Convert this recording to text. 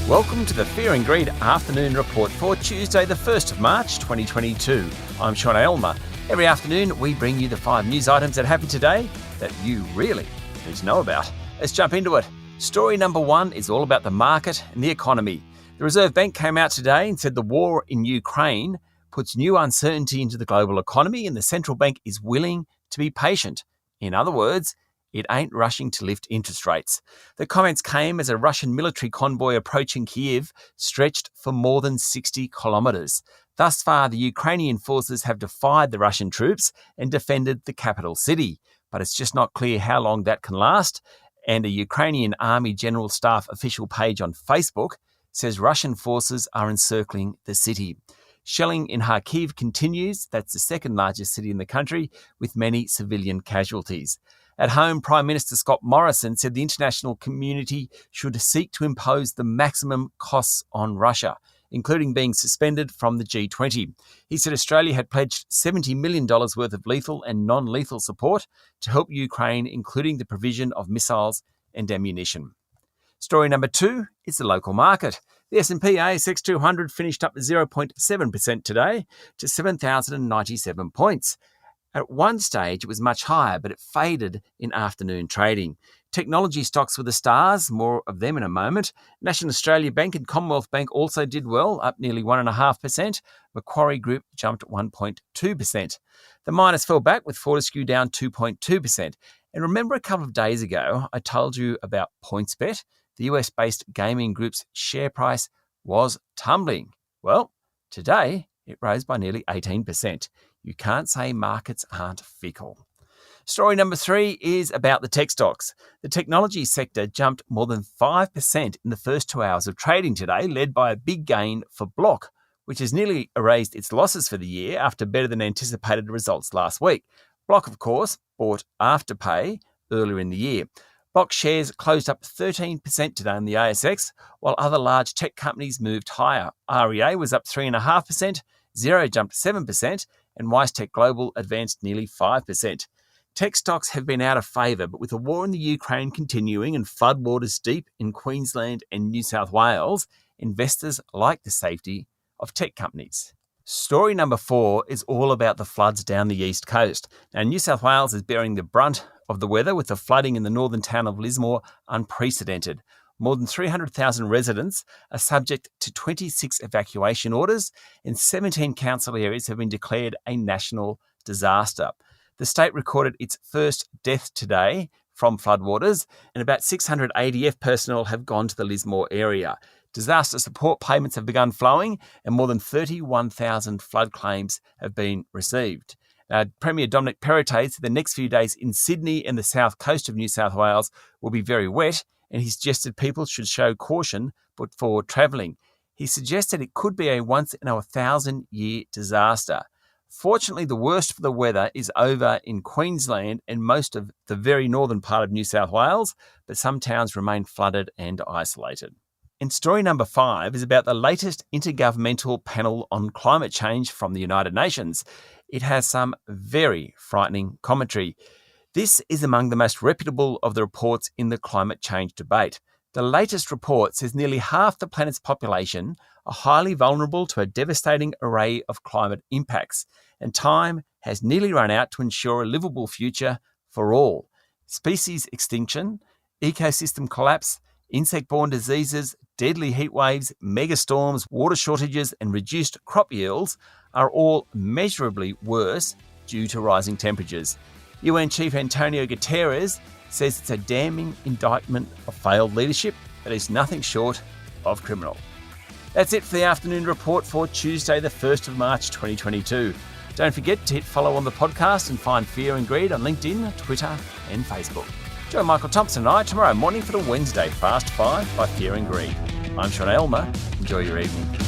Welcome to the Fear and Greed Afternoon Report for Tuesday, the 1st of March 2022. I'm Sean Aylmer. Every afternoon, we bring you the 5 news items that happened today that you really need to know about. Let's jump into it. Story number 1 is all about the market and the economy. The Reserve Bank came out today and said the war in Ukraine puts new uncertainty into the global economy and the central bank is willing to be patient. In other words, it ain't rushing to lift interest rates. The comments came as a Russian military convoy approaching Kyiv stretched for more than 60 kilometres. Thus far, the Ukrainian forces have defied the Russian troops and defended the capital city. But it's just not clear how long that can last. And a Ukrainian Army General Staff official page on Facebook says Russian forces are encircling the city. Shelling in Kharkiv continues. That's the second largest city in the country, with many civilian casualties. At home, Prime Minister Scott Morrison said the international community should seek to impose the maximum costs on Russia, including being suspended from the G20. He said Australia had pledged $70 million worth of lethal and non-lethal support to help Ukraine, including the provision of missiles and ammunition. Story number 2 is the local market. The S&P ASX 200 finished up 0.7% today to 7,097 points. At one stage, it was much higher, but it faded in afternoon trading. Technology stocks were the stars, more of them in a moment. National Australia Bank and Commonwealth Bank also did well, up nearly 1.5%. Macquarie Group jumped 1.2%. The miners fell back, with Fortescue down 2.2%. And remember a couple of days ago, I told you about PointsBet? The US-based gaming group's share price was tumbling. Well, today it rose by nearly 18%. You can't say markets aren't fickle. Story number 3 is about the tech stocks. The technology sector jumped more than 5% in the first 2 hours of trading today, led by a big gain for Block, which has nearly erased its losses for the year after better than anticipated results last week. Block, of course, bought Afterpay earlier in the year. Block shares closed up 13% today in the ASX, while other large tech companies moved higher. REA was up 3.5%, Xero jumped 7%, and WiseTech Global advanced nearly 5%. Tech stocks have been out of favour, but with the war in the Ukraine continuing and floodwaters deep in Queensland and New South Wales, investors like the safety of tech companies. Story number 4 is all about the floods down the east coast. Now, New South Wales is bearing the brunt of the weather, with the flooding in the northern town of Lismore unprecedented. More than 300,000 residents are subject to 26 evacuation orders, and 17 council areas have been declared a national disaster. The state recorded its first death today from floodwaters, and about 600 ADF personnel have gone to the Lismore area. Disaster support payments have begun flowing, and more than 31,000 flood claims have been received. Premier Dominic Perrottet said the next few days in Sydney and the south coast of New South Wales will be very wet, and he suggested people should show caution before travelling. He suggested it could be a once-in-a-1,000-year disaster. Fortunately, the worst for the weather is over in Queensland and most of the very northern part of New South Wales, but some towns remain flooded and isolated. And story number 5 is about the latest Intergovernmental Panel on Climate Change from the United Nations. It has some very frightening commentary. This is among the most reputable of the reports in the climate change debate. The latest report says nearly half the planet's population are highly vulnerable to a devastating array of climate impacts, and time has nearly run out to ensure a livable future for all. Species extinction, ecosystem collapse, insect-borne diseases, deadly heat waves, megastorms, water shortages, and reduced crop yields are all measurably worse due to rising temperatures. UN Chief Antonio Guterres says it's a damning indictment of failed leadership that is nothing short of criminal. That's it for the afternoon report for Tuesday, the 1st of March 2022. Don't forget to hit follow on the podcast and find Fear and Greed on LinkedIn, Twitter and Facebook. Join Michael Thompson and I tomorrow morning for the Wednesday Fast 5 by Fear and Greed. I'm Sean Aylmer. Enjoy your evening.